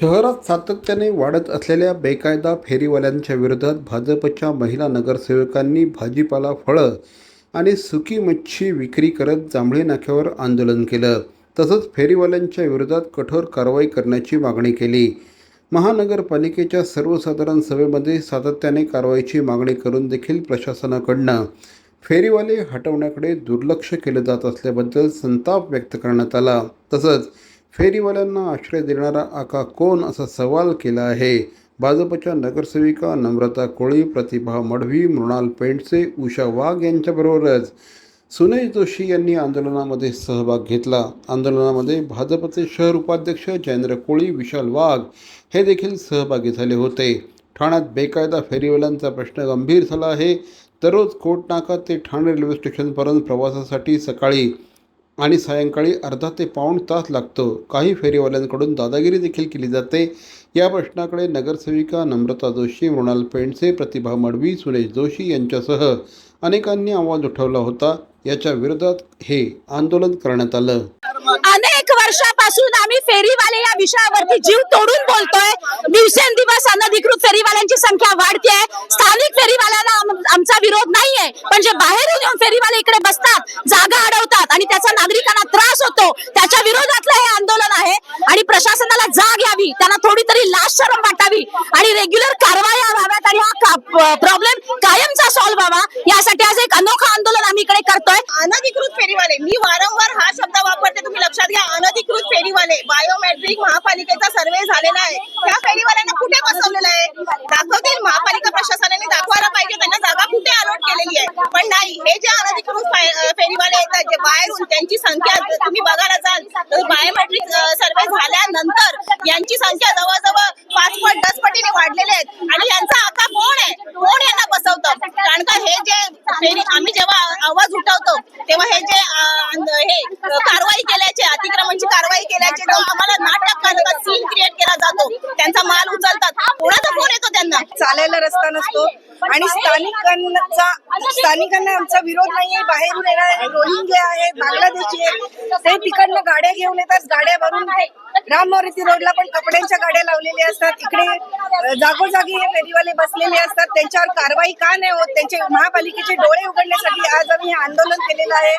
शहरात सातत्याने वाढत असलेल्या बेकायदा फेरीवाल्यांच्या विरोधात भाजपच्या महिला नगरसेवकांनी भाजीपाला, फळं आणि सुकी मच्छी विक्री करत जांभळी नाक्यावर आंदोलन केलं. तसंच फेरीवाल्यांच्या विरोधात कठोर कारवाई करण्याची मागणी केली. महानगरपालिकेच्या सर्वसाधारण सभेमध्ये सातत्याने कारवाईची मागणी करून देखील प्रशासनाकडून फेरीवाले हटवण्याकडे दुर्लक्ष केलं जात असल्याबद्दल संताप व्यक्त करण्यात आला. तसंच फेरीवाल्यांना आश्रय देणारा आका कोण असा सवाल केला आहे. भाजपच्या नगरसेविका नम्रता कोळी, प्रतिभा मढवी, मृणाल पेंडसे, उषा वाघ यांच्याबरोबरच सुनेश जोशी यांनी आंदोलनामध्ये सहभाग घेतला. आंदोलनामध्ये भाजपचे शहर उपाध्यक्ष जयेंद्र कोळी, विशाल वाघ हे देखील सहभागी झाले होते. ठाण्यात बेकायदा फेरीवाल्यांचा प्रश्न गंभीर झाला आहे. दररोज कोटनाका ते ठाणे रेल्वे स्टेशनपर्यंत प्रवासासाठी सकाळी आणि सायंकाळी अर्धा ते पाऊण तास लागतो. काही फेरीवाल्यांकडून दादागिरी देखील केली जाते. या प्रश्नाकडे नगरसेविका नम्रता जोशी, मृणाल पेंडसे, प्रतिभा मढवी, सुनेश जोशी यांच्यासह अनेकांनी आवाज उठवला होता. याच्या विरोधात हे आंदोलन करण्यात आलं. अनेक वर्षापासून आम्ही फेरीवाले या विषयावरती जीव तोडून बोलतोय. दिवसेंदिवस अनधिकृत फेरीवाल्यांची संख्या वाढते. स्थानिक फेरीवाल्यांना आमचा विरोध नाहीये, पण जे बाहेरून येऊन फेरीवाले इकडे बसतात, जागा अडवतात आणि त्याचा नागरिकांना त्रास होतो, त्याच्या विरोधातलं हे आंदोलन आहे. आणि प्रशासनाला जाग यावी, त्यांना थोडी तरी लाज शरम वाटावी आणि रेग्युलर कारवाया व्हाव्यात आणि हा प्रॉब्लेम कायमचा सॉल्व्ह व्हावा, यासाठी आज एक अनोखं आंदोलन आम्ही इकडे करतोय. अनधिकृत फेरीवाले, मी वारंवार हा शब्द वापरते, तुम्ही लक्षात घ्या. अनधिकृत फेरीवाले, बायोमेट्रिक महापालिकेचा सर्वे झालेला आहे. त्या फेरीवाल्यांना कुठे बसवलेलं आहे दाखवतील. महापालिका प्रशासनाने दाखवायला पाहिजे त्यांना जागा कुठे अलॉट केलेली आहे, पण नाही. हे जे अनधिकृत फेरीवाले येतात, जे बाहेरून, त्यांची संख्या तुम्ही बघायला जाल तर बायोमेट्रिक सर्वे झाल्यानंतर यांची संख्या जवळजवळ 5 पट 10 पटीने वाढलेले आहेत. आणि यांचा आका कोण आहे, कोण यांना बसवतं? कारण का हे जे फेरी आम्ही जेव्हा आवाज उठवतो तेव्हा हे जे कारवाई केल्याचे, अतिक्रमणची कारवाई केल्याचे जो आम्हाला नाटक सीन क्रिएट केला जातो, त्यांचा माल उचलतात. कोणाचा फोन येतो त्यांना? चालायला रस्ता नसतो आणि स्थानिकांना आमचा विरोध नाहीये. बाहेरून येणारे रोहिंग्या आहेत, बांगलादेशी आहेत, ते तिकडनं गाड्या घेऊन येतात. गाड्या भरून राममोहरी रोडला पण कपड्यांच्या गाड्या लावलेल्या असतात. इकडे जागोजागी हे फेरीवाले बसलेले असतात. त्यांच्यावर कारवाई का नाही होत? त्यांचे महापालिकेचे डोळे उघडण्यासाठी आज आम्ही हे आंदोलन केलेलं आहे.